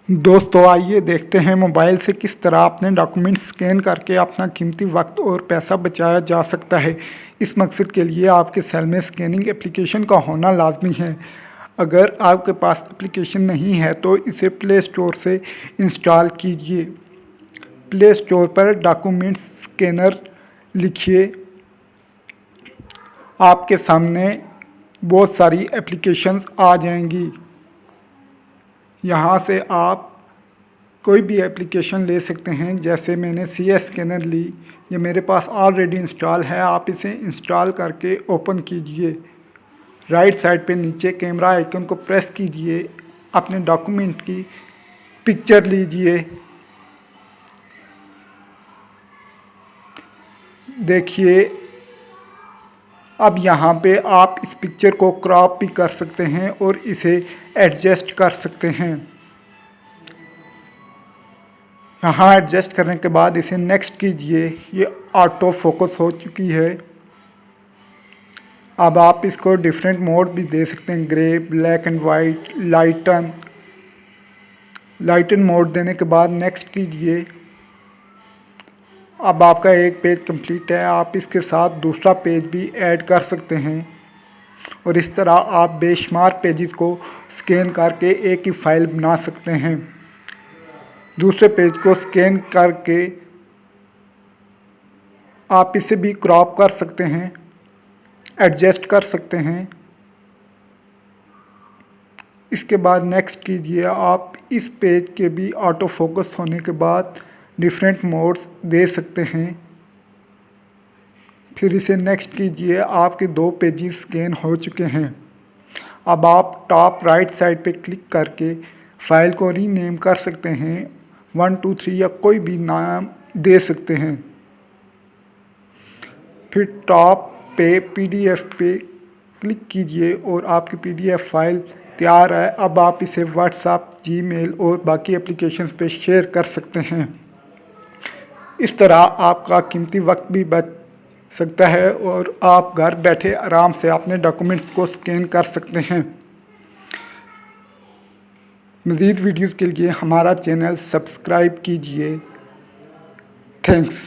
दोस्तों आइए देखते हैं मोबाइल से किस तरह अपने डॉक्यूमेंट्स स्कैन करके अपना कीमती वक्त और पैसा बचाया जा सकता है। इस मकसद के लिए आपके सेल में स्कैनिंग एप्लीकेशन का होना लाजमी है। अगर आपके पास एप्लीकेशन नहीं है तो इसे प्ले स्टोर से इंस्टॉल कीजिए। प्ले स्टोर पर डॉक्यूमेंट्स स्कैनर लिखिए। आपके सामने बहुत सारी एप्लीकेशंस आ जाएंगी। यहाँ से आप कोई भी एप्लीकेशन ले सकते हैं। जैसे मैंने CS स्कैनर ली, ये मेरे पास ऑलरेडी इंस्टॉल है। आप इसे इंस्टॉल करके ओपन कीजिए। राइट साइड पे नीचे कैमरा आइकन को प्रेस कीजिए। अपने डॉक्यूमेंट की पिक्चर लीजिए। देखिए, अब यहाँ पे आप इस पिक्चर को क्रॉप भी कर सकते हैं और इसे एडजस्ट कर सकते हैं। यहाँ एडजस्ट करने के बाद इसे नेक्स्ट कीजिए। ये ऑटो फोकस हो चुकी है। अब आप इसको डिफरेंट मोड भी दे सकते हैं, grey, black and white, lighten mode देने के बाद नेक्स्ट कीजिए। अब आपका एक पेज कंप्लीट है। आप इसके साथ दूसरा पेज भी ऐड कर सकते हैं और इस तरह आप बेशुमार पेजेस को स्कैन करके एक ही फाइल बना सकते हैं। दूसरे पेज को स्कैन करके आप इसे भी क्रॉप कर सकते हैं, एडजस्ट कर सकते हैं। इसके बाद नेक्स्ट कीजिए। आप इस पेज के भी ऑटो फोकस होने के बाद डिफरेंट मोड्स दे सकते हैं। फिर इसे नेक्स्ट कीजिए। आपके 2 पेजेस स्कैन हो चुके हैं। अब आप टॉप राइट साइड पे क्लिक करके फाइल को रीनेम कर सकते हैं। 1 2 3 या कोई भी नाम दे सकते हैं। फिर टॉप पे PDF पे क्लिक कीजिए और आपकी PDF फाइल तैयार है। अब आप इसे WhatsApp, Gmail और बाकी एप्लीकेशंस पे शेयर कर सकते हैं। इस तरह आपका कीमती वक्त भी बच सकता है और आप घर बैठे आराम से अपने डॉक्यूमेंट्स को स्कैन कर सकते हैं। मज़ीद वीडियोज़ के लिए हमारा चैनल सब्सक्राइब कीजिए। थैंक्स।